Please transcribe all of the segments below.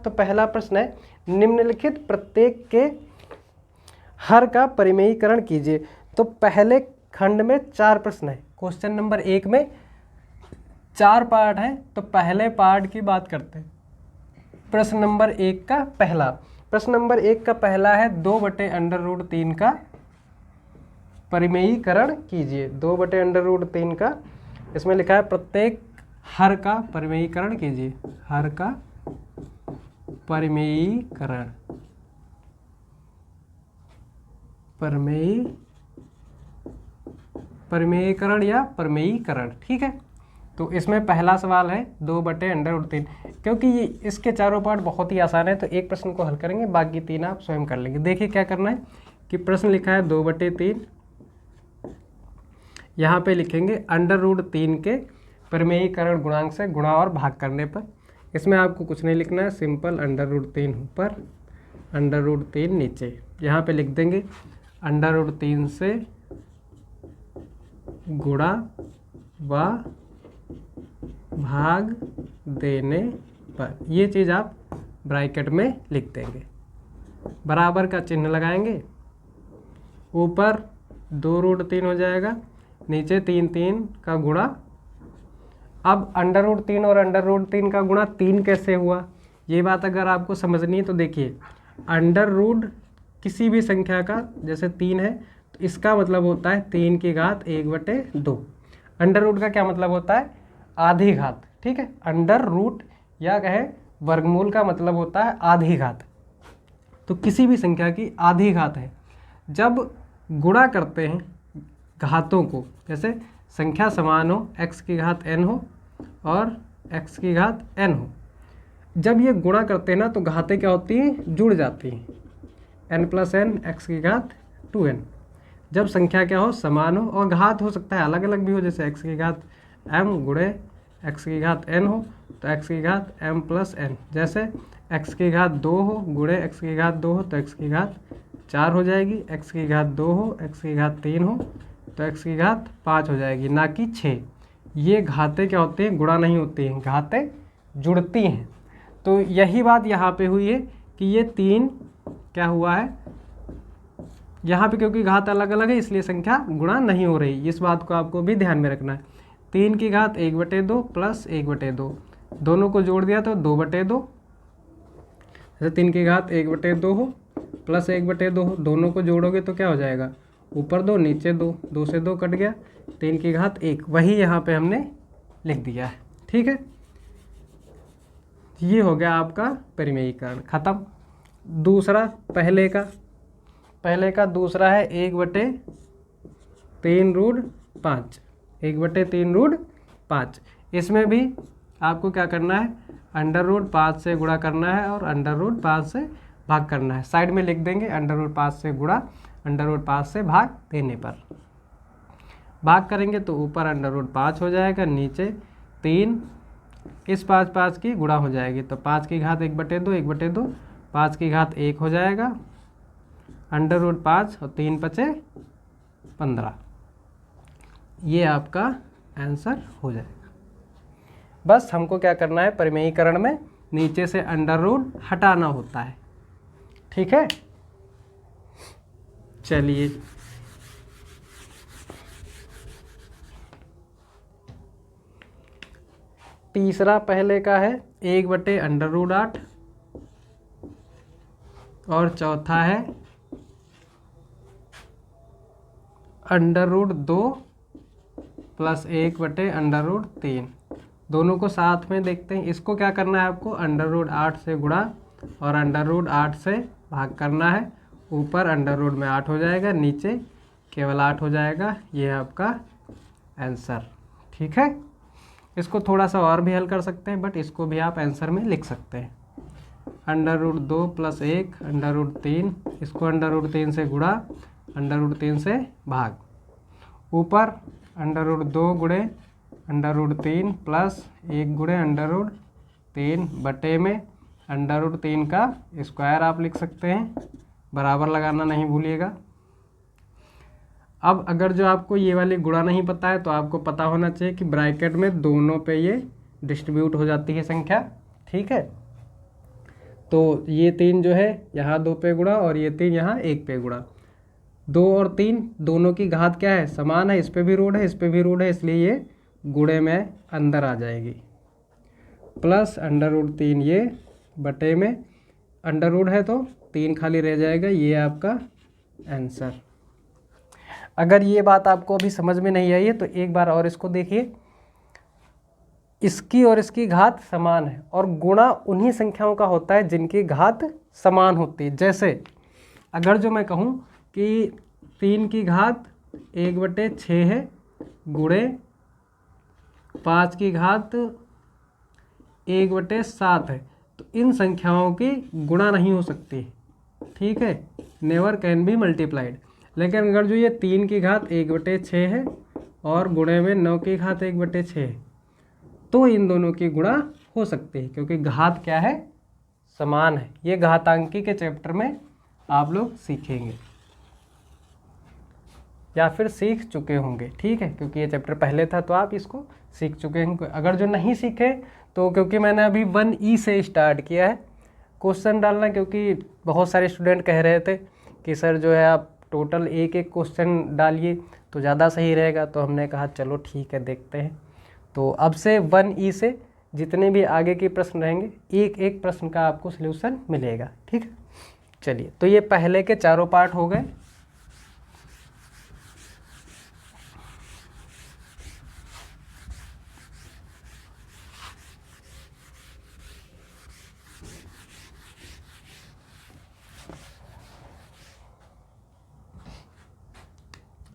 तो पहला प्रश्न है निम्नलिखित प्रत्येक के हर का परिमेयीकरण कीजिए। तो पहले खंड में 4 प्रश्न है। क्वेश्चन नंबर 1 में 4 पार्ट है, तो पहले पार्ट की बात करते हैं। प्रश्न नंबर 1 का पहला, प्रश्न नंबर 1 का पहला है 2/√3 का परिमेयीकरण कीजिए। 2/√3 का, इसमें लिखा है प्रत्येक हर का परिमेयीकरण कीजिए। हर का परिमेयीकरण, परिमेयीकरण या परिमेयीकरण, ठीक है। तो इसमें पहला सवाल है 2/√3। क्योंकि ये इसके चारों पार्ट बहुत ही आसान है, तो एक प्रश्न को हल करेंगे, बाकी 3 आप स्वयं कर लेंगे। देखिए क्या करना है कि प्रश्न लिखा है 2/3, यहाँ पे लिखेंगे √3 के परिमेयीकरण गुणांक से गुणा और भाग करने पर। इसमें आपको कुछ नहीं लिखना है, सिंपल √3 ऊपर √3 नीचे। यहाँ पे लिख देंगे √3 से गुणा व भाग देने पर, ये चीज़ आप ब्रैकेट में लिख देंगे, बराबर का चिन्ह लगाएंगे, ऊपर 2√3 हो जाएगा, नीचे 3 का गुणा। अब √3 और √3 का गुणा 3 कैसे हुआ, ये बात अगर आपको समझनी है तो देखिए, अंडर किसी भी संख्या का जैसे 3 है तो इसका मतलब होता है 3 की घात 1/2। अंडर का क्या मतलब होता है, आधी घात, ठीक है। अंडर रूट या कहे वर्गमूल का मतलब होता है आधी घात। तो किसी भी संख्या की आधी घात है। जब गुणा करते हैं घातों को, जैसे संख्या समान हो, x की घात n हो और x की घात n हो, जब ये गुणा करते हैं ना तो घातें क्या होती हैं, जुड़ जाती हैं, n + n x की घात 2n। जब संख्या क्या हो, समान हो, और घात हो सकता है अलग अलग भी हो, जैसे x की घात m गुणे x की घात n हो तो x की घात m + n। जैसे x की घात 2 हो गुणे x की घात 2 हो तो x की घात 4 हो जाएगी, x की घात 2 हो, x की घात 3 हो तो x की घात 5 हो जाएगी, ना कि 6। ये घातें क्या होती हैं, गुणा नहीं होती हैं, घातें जुड़ती हैं। तो यही बात यहाँ पे हुई है कि ये 3 क्या हुआ है यहाँ पे, क्योंकि घात अलग अलग है इसलिए संख्या गुणा नहीं हो रही। इस बात को आपको भी ध्यान में रखना है। 3 की घात 1/2 प्लस 1/2, दोनों को जोड़ दिया तो 2/2। जैसे 3 की घात 1/2 हो प्लस 1/2 हो, दोनों को जोड़ोगे तो क्या हो जाएगा, ऊपर 2 नीचे 2, 2 से 2 कट गया, 3 की घात 1, वही यहाँ पे हमने लिख दिया है, ठीक है। ये हो गया आपका परिमेयीकरण, खत्म। दूसरा पहले का दूसरा है 1/3√5, 1/3√5। इसमें भी आपको क्या करना है, √5 से गुणा करना है और √5 से भाग करना है। साइड में लिख देंगे √5 से गुणा, √5 से भाग देने पर। भाग करेंगे तो ऊपर √5 हो जाएगा, नीचे 3, इस 5 की गुणा हो जाएगी तो 5 की घात 1/2, 1/2, 5 की घात 1 हो जाएगा, √5 और 3 × 5 = 15। ये आपका आंसर हो जाएगा। बस हमको क्या करना है, परिमेयीकरण में नीचे से अंडर हटाना होता है, ठीक है। चलिए तीसरा पहले का है 1/√8 और चौथा है √2 प्लस 1/√3। दोनों को साथ में देखते हैं। इसको क्या करना है आपको, √8 से गुणा और √8 से भाग करना है। ऊपर अंडर में 8 हो जाएगा, नीचे केवल 8 हो जाएगा। ये है आपका आंसर, ठीक है। इसको थोड़ा सा और भी हल कर सकते हैं, बट इसको भी आप आंसर में लिख सकते हैं। √2 प्लस 1 √3, इसको √3 से गुणा, √3 से भाग, ऊपर √2 गुणे √3 प्लस 1 गुणे √3 बटे में √3 का स्क्वायर आप लिख सकते हैं, बराबर लगाना नहीं भूलिएगा। अब अगर जो आपको ये वाली गुणा नहीं पता है तो आपको पता होना चाहिए कि ब्रैकेट में दोनों पे ये डिस्ट्रीब्यूट हो जाती है संख्या, ठीक है। तो ये 3 जो है यहाँ 2 पे गुणा और ये 3 यहाँ 1 पे गुणा। 2 और 3 दोनों की घात क्या है, समान है, इस पे भी रूट है, इस पे भी रूट है, इसलिए ये गुणे में अंदर आ जाएगी। प्लस अंडर रूट 3 ये बटे में अंडर रूट है तो 3 खाली रह जाएगा। ये आपका आंसर। अगर ये बात आपको अभी समझ में नहीं आई है तो एक बार और इसको देखिए। इसकी और इसकी घात समान है और गुणा उन्हीं संख्याओं का होता है जिनकी घात समान होती है। जैसे अगर जो मैं कहूँ कि 3 की घात 1/6 है गुणे 5 की घात 1/7 है, तो इन संख्याओं की गुणा नहीं हो सकती, ठीक है, नेवर कैन बी मल्टीप्लाइड। लेकिन अगर जो ये 3 की घात 1/6 है और गुणे में 9 की घात 1/6 है, तो इन दोनों की गुणा हो सकती है, क्योंकि घात क्या है, समान है। ये घातांकी के चैप्टर में आप लोग सीखेंगे या फिर सीख चुके होंगे, ठीक है, क्योंकि ये चैप्टर पहले था तो आप इसको सीख चुके हैं। अगर जो नहीं सीखे तो क्योंकि मैंने अभी 1E से स्टार्ट किया है क्वेश्चन डालना, क्योंकि बहुत सारे स्टूडेंट कह रहे थे कि सर जो है आप टोटल एक एक क्वेश्चन डालिए तो ज़्यादा सही रहेगा, तो हमने कहा चलो ठीक है देखते हैं। तो अब से 1E से जितने भी आगे के प्रश्न रहेंगे एक एक प्रश्न का आपको सल्यूशन मिलेगा, ठीक है। चलिए, तो ये पहले के चारों पार्ट हो गए।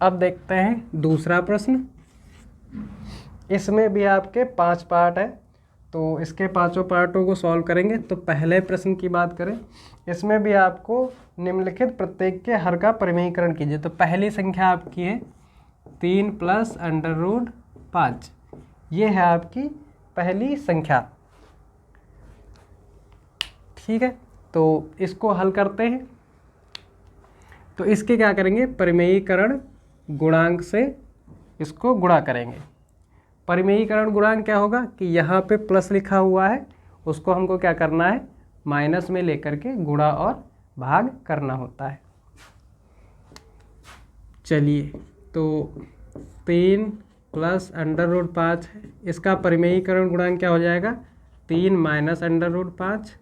अब देखते हैं दूसरा प्रश्न। इसमें भी आपके 5 पार्ट है, तो इसके पांचों पार्टों को सॉल्व करेंगे। तो पहले प्रश्न की बात करें, इसमें भी आपको निम्नलिखित प्रत्येक के हर का परिमेयीकरण कीजिए। तो पहली संख्या आपकी है 3 + √5, ये है आपकी पहली संख्या, ठीक है। तो इसको हल करते हैं। तो इसके क्या करेंगे, परिमेयीकरण गुणांक से इसको गुणा करेंगे। परिमेयीकरण गुणांक क्या होगा कि यहाँ पे प्लस लिखा हुआ है, उसको हमको क्या करना है, माइनस में लेकर के गुणा और भाग करना होता है। चलिए, तो 3 + √5 है, इसका परिमेयीकरण गुणांक क्या हो जाएगा, 3 - √5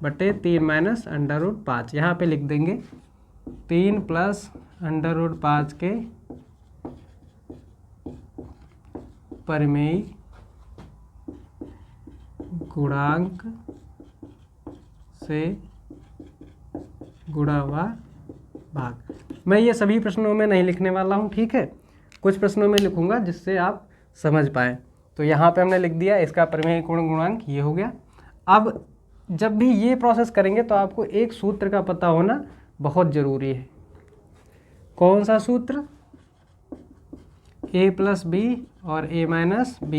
बटे 3 - √5। यहाँ पे लिख देंगे 3 + √5 के परिमेय गुणांक से गुणा व भाग। मैं ये सभी प्रश्नों में नहीं लिखने वाला हूँ, ठीक है, कुछ प्रश्नों में लिखूंगा जिससे आप समझ पाएँ। तो यहाँ पे हमने लिख दिया इसका परिमेय गुणांक ये हो गया। अब जब भी ये प्रोसेस करेंगे तो आपको एक सूत्र का पता होना बहुत ज़रूरी है। कौन सा सूत्र, a + b और a - b,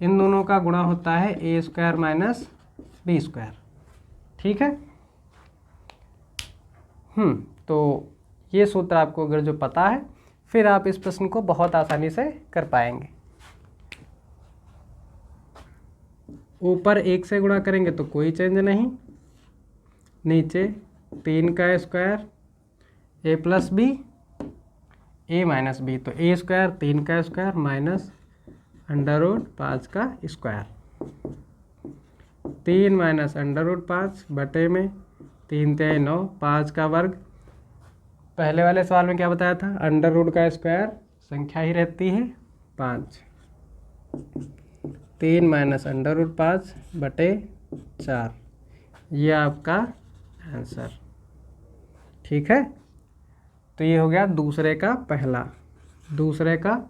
इन दोनों का गुणा होता है a² - b², ठीक है। तो ये सूत्र आपको अगर जो पता है, फिर आप इस प्रश्न को बहुत आसानी से कर पाएंगे। ऊपर 1 से गुणा करेंगे तो कोई चेंज नहीं, नीचे 3 का square a + b a - b, तो a² 3 का स्क्वायर माइनस √5 का स्क्वायर, 3 - √5 बटे में 3 × 3 = 9, 5 का वर्ग। पहले वाले सवाल में क्या बताया था, अंडर रूट का स्क्वायर संख्या ही रहती है 5, 3 - √5 बटे 4, ये आपका आंसर, ठीक है। तो ये हो गया दूसरे का पहला। दूसरे का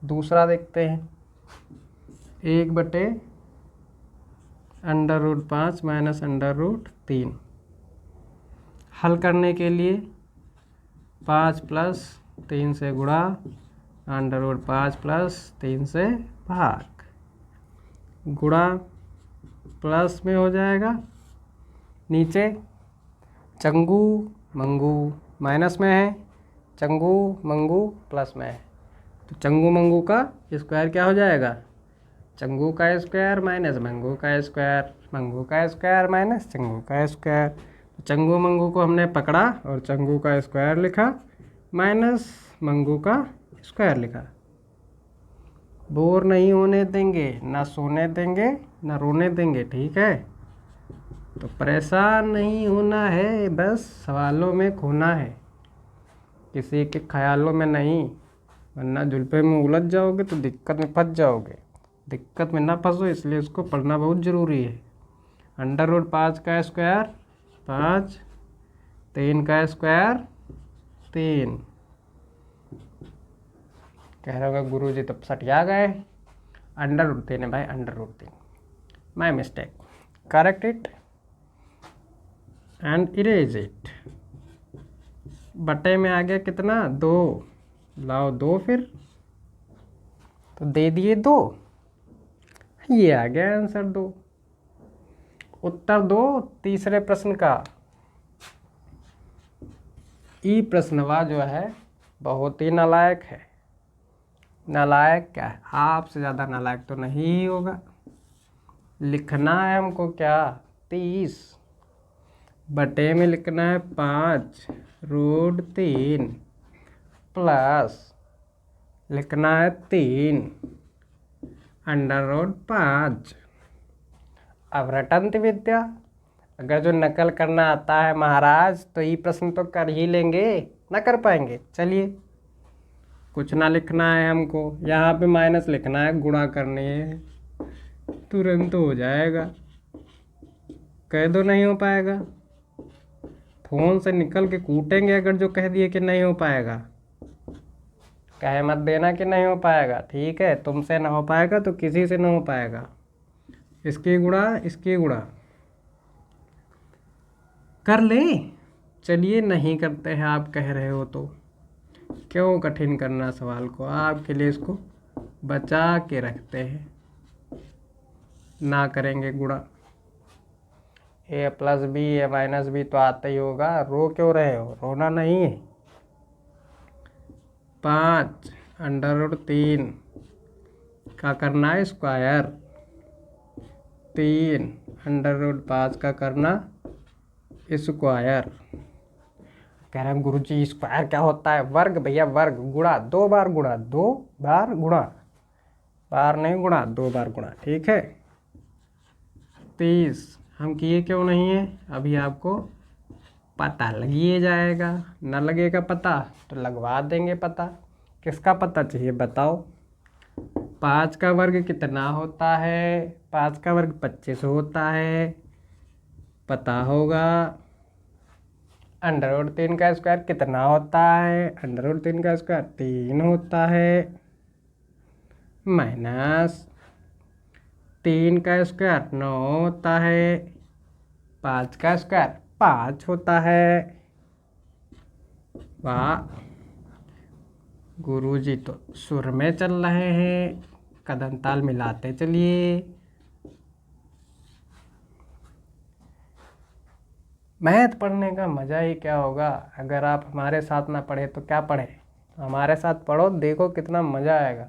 दूसरा देखते हैं, 1/√5 - √3। हल करने के लिए 5 + 3 से गुणा, √5 + 3 से भाग, गुणा प्लस में हो जाएगा, नीचे चंगू मंगू माइनस में है, चंगू मंगू प्लस में है, तो चंगू मंगू का स्क्वायर क्या हो जाएगा, चंगू का स्क्वायर माइनस मंगू का स्क्वायर, मंगू का स्क्वायर माइनस चंगू का स्क्वायर। चंगू मंगू को हमने पकड़ा और चंगू का स्क्वायर लिखा माइनस मंगू का स्क्वायर लिखा। बोर नहीं होने देंगे, ना सोने देंगे, ना रोने देंगे, ठीक है। तो परेशान नहीं होना है, बस सवालों में खोना है, किसी के ख्यालों में नहीं, वरना जुल्फे में उलझ जाओगे तो दिक्कत में फंस जाओगे। दिक्कत में ना फंसो इसलिए उसको पढ़ना बहुत ज़रूरी है। अंडर रूट 5 का स्क्वायर 5, 3 का स्क्वायर 3। कह रहे होगा गुरु जी तो सटिया गए, अंडर रूट 3 है भाई, under root 3, my mistake, correct it and erase it. बटे में आ गया कितना 2, लाओ 2 फिर, तो दे दिए 2, ये आ गया आंसर 2। उत्तर दो तीसरे प्रश्न का। ई प्रश्नवा जो है बहुत ही नालायक है। नालायक क्या है, आपसे ज़्यादा नालायक तो नहीं ही होगा। लिखना है हमको क्या 30, बटे में लिखना है 5 रूट 3 प्लस लिखना है 3 अंडर रूट 5। अब रटंत विद्या, अगर जो नकल करना आता है महाराज तो ये प्रश्न तो कर ही लेंगे, ना कर पाएंगे। चलिए कुछ ना लिखना है हमको, यहाँ पे माइनस लिखना है, गुणा करनी है, तुरंत हो जाएगा। कह दो नहीं हो पाएगा, फोन से निकल के कूटेंगे अगर जो कह दिए कि नहीं हो पाएगा। कहे मत देना कि नहीं हो पाएगा, ठीक है, तुमसे ना हो पाएगा तो किसी से ना हो पाएगा। इसकी गुणा कर ले। चलिए नहीं करते हैं, आप कह रहे हो तो क्यों कठिन करना सवाल को, आपके लिए इसको बचा के रखते हैं। ना करेंगे गुणा, ए प्लस बी ए माइनस बी तो आता ही होगा, रो क्यों रहे हो, रोना नहीं है। 5 अंडर रूट 3 का करना है स्क्वायर, 3 अंडर रूट 5 का करना स्क्वायर। कह रहे हैं गुरु जी स्क्वायर क्या होता है, वर्ग भैया वर्ग, गुणा 2 बार गुणा, 2 बार गुणा, बार नहीं गुणा 2 बार गुणा, ठीक है। 30 हम किए क्यों नहीं है, अभी आपको पता लगिए जाएगा। न लगेगा पता तो लगवा देंगे पता। किसका पता चाहिए बताओ। 5 का वर्ग कितना होता है, 5 का वर्ग 25 होता है, पता होगा। अंडर रूट 3 का स्क्वायर कितना होता है, अंडर रूट 3 का स्क्वायर 3 होता है, माइनस 3 का स्क्वायर 9 होता है, 5 का स्क्वायर 5 होता है। वाह गुरुजी तो सुर में चल रहे हैं, कदम ताल मिलाते चलिए। मैथ पढ़ने का मज़ा ही क्या होगा, अगर आप हमारे साथ ना पढ़े तो क्या पढ़े, हमारे साथ पढ़ो, देखो कितना मज़ा आएगा।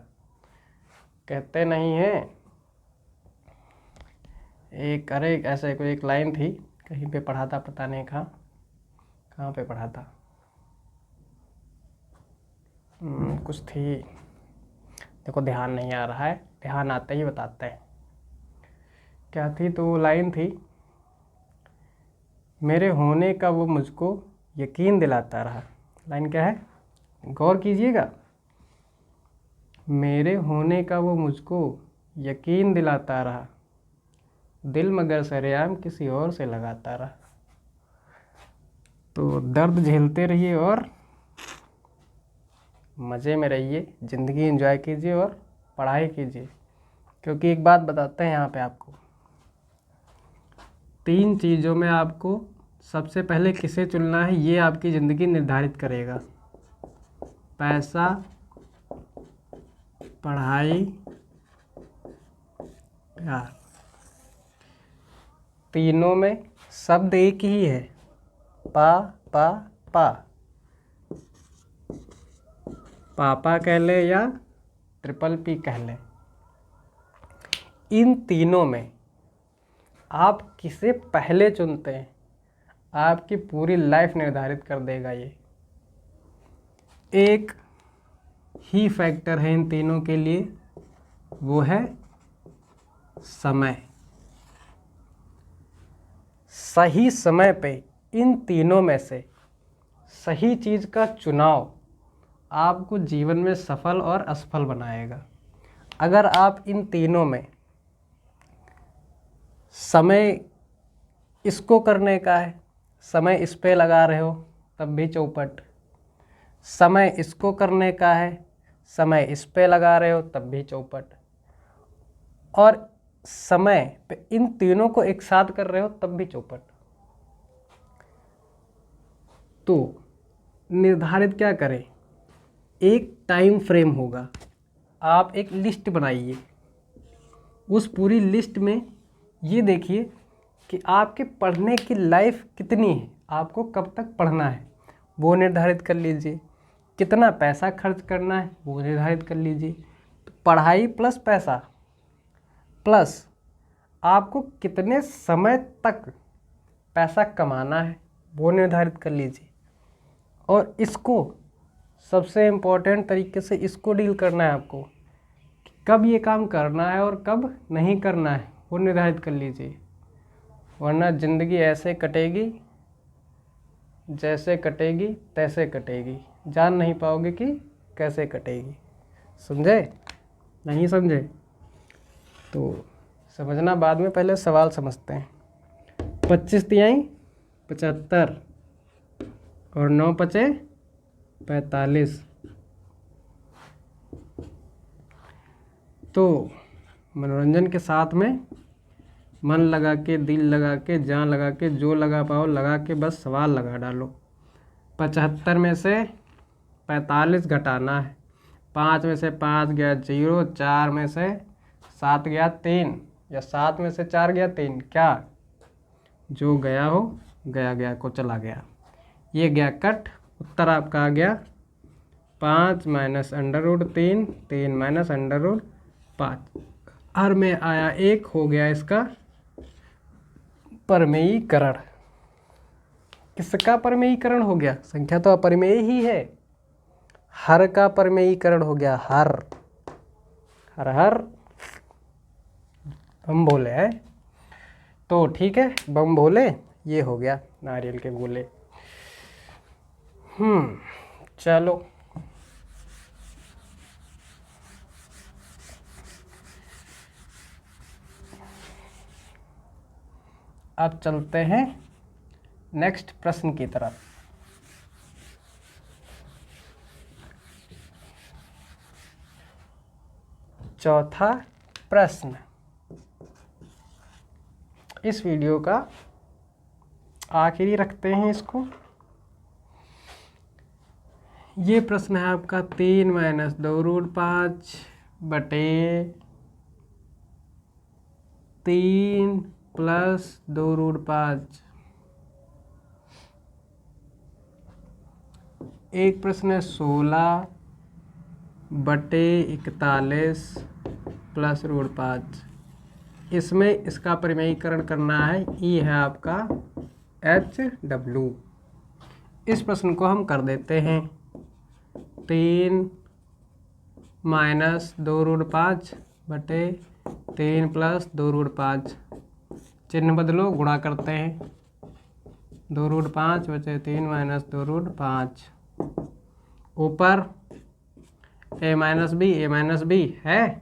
कहते नहीं हैं एक, अरे ऐसे कोई एक लाइन थी, कहीं पे पढ़ा था, पता नहीं कहाँ पे पढ़ा था, कुछ थी, देखो ध्यान नहीं आ रहा है, ध्यान आते ही बताते हैं। क्या थी तो वो लाइन थी, मेरे होने का वो मुझको यकीन दिलाता रहा। लाइन क्या है, गौर कीजिएगा। मेरे होने का वो मुझको यकीन दिलाता रहा, दिल मगर सरेआम किसी और से लगाता रहा। तो दर्द झेलते रहिए और मज़े में रहिए, ज़िंदगी एंजॉय कीजिए और पढ़ाई कीजिए। क्योंकि एक बात बताते हैं यहाँ पे आपको, 3 चीज़ों में आपको सबसे पहले किसे चुनना है ये आपकी ज़िंदगी निर्धारित करेगा। पैसा, पढ़ाई, प्यार। तीनों में शब्द एक ही है, पा पा पा। पापा कह ले या ट्रिपल पी कह ले, इन तीनों में आप किसे पहले चुनते हैं, आपकी पूरी लाइफ निर्धारित कर देगा। ये एक ही फैक्टर है इन तीनों के लिए, वो है समय। सही समय पे इन तीनों में से सही चीज़ का चुनाव आपको जीवन में सफल और असफल बनाएगा। अगर आप इन तीनों में समय इसको करने का है, समय इस पे लगा रहे हो, तब भी चौपट। समय इसको करने का है, समय इस पे लगा रहे हो, तब भी चौपट। और समय पे इन तीनों को एक साथ कर रहे हो, तब भी चौपट। तो निर्धारित क्या करें, एक टाइम फ्रेम होगा, आप एक लिस्ट बनाइए। उस पूरी लिस्ट में ये देखिए कि आपके पढ़ने की लाइफ कितनी है, आपको कब तक पढ़ना है वो निर्धारित कर लीजिए। कितना पैसा खर्च करना है वो निर्धारित कर लीजिए। तो पढ़ाई प्लस पैसा प्लस आपको कितने समय तक पैसा कमाना है वो निर्धारित कर लीजिए। और इसको सबसे इम्पोर्टेंट तरीके से इसको डील करना है आपको, कि कब ये काम करना है और कब नहीं करना है वो निर्धारित कर लीजिए। वरना ज़िंदगी ऐसे कटेगी जैसे कटेगी तैसे कटेगी, जान नहीं पाओगे कि कैसे कटेगी। समझे? नहीं समझे तो समझना बाद में, पहले सवाल समझते हैं। 25 तिहाई 75 और 9 पचे 45। तो मनोरंजन के साथ में मन लगा के, दिल लगा के, जान लगा के, जो लगा पाओ लगा के बस सवाल लगा डालो। 75 में से 45 घटाना है। 5 में से 5 गया 0, 4 में से 7 गया 3, या 7 में से 4 गया 3। क्या जो गया हो गया गया को चला गया, ये गया कट। उत्तर आपका आ गया 5 माइनस √3, 3 माइनस √5। हर में आया 1, हो गया इसका परमेयीकरण। किसका परमेयीकरण हो गया? संख्या तो अपरिमेय ही है। हर का परमेयीकरण हो गया। हर हर हर बम भोले है। तो ठीक है, बम भोले ये हो गया नारियल के गोले। चलो अब चलते हैं नेक्स्ट प्रश्न की तरफ। चौथा प्रश्न इस वीडियो का आखिरी रखते हैं इसको। ये प्रश्न है आपका 3 माइनस 2√5 बटे 3 प्लस 2√5। एक प्रश्न है 16 बटे 41 प्लस √5। इसमें इसका परिमेयीकरण करना है। ये है आपका HW। इस प्रश्न को हम कर देते हैं। 3 माइनस 2√5 बटे 3 प्लस 2√5। चिन्ह बदलो, गुणा करते हैं। 2√5 बचे 3 माइनस 2√5। ऊपर a माइनस बी है,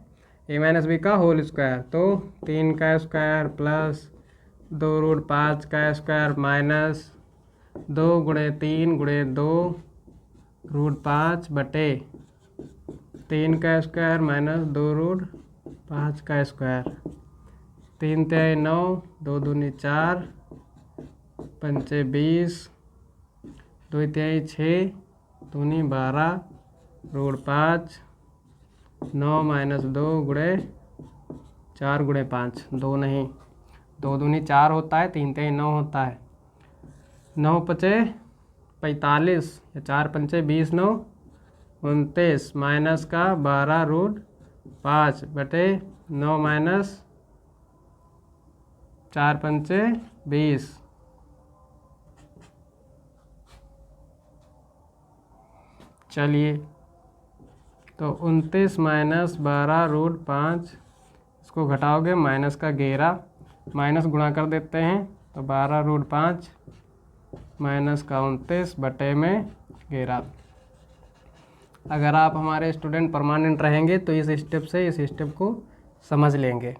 a माइनस बी का होल स्क्वायर, तो 3 का स्क्वायर प्लस 2√5 का स्क्वायर माइनस 2 गुणे 3 गुणे 2√5 बटे 3 का स्क्वायर माइनस 2√5 का स्क्वायर। 3 तिहाई 9, 2 दूनी 4, 5 20, 2 तिहाई 6, दूनी 12, √5, 9 माइनस 2 गुणे 4 गुणे 5, 2 नहीं, 2 दूनी 4 होता है, 3 तिहाई 9 होता है। 9 पचे 45, या 4 पंचे 20, 9 29, माइनस का 12√5 बटे 9 माइनस 4 पंचे 20। चलिए, तो 29 माइनस 12√5, इसको घटाओगे माइनस का 11, माइनस गुणा कर देते हैं तो 12√5 माइनस का 29 बटे में 11। अगर आप हमारे स्टूडेंट परमानेंट रहेंगे तो इस स्टेप से इस स्टेप को समझ लेंगे।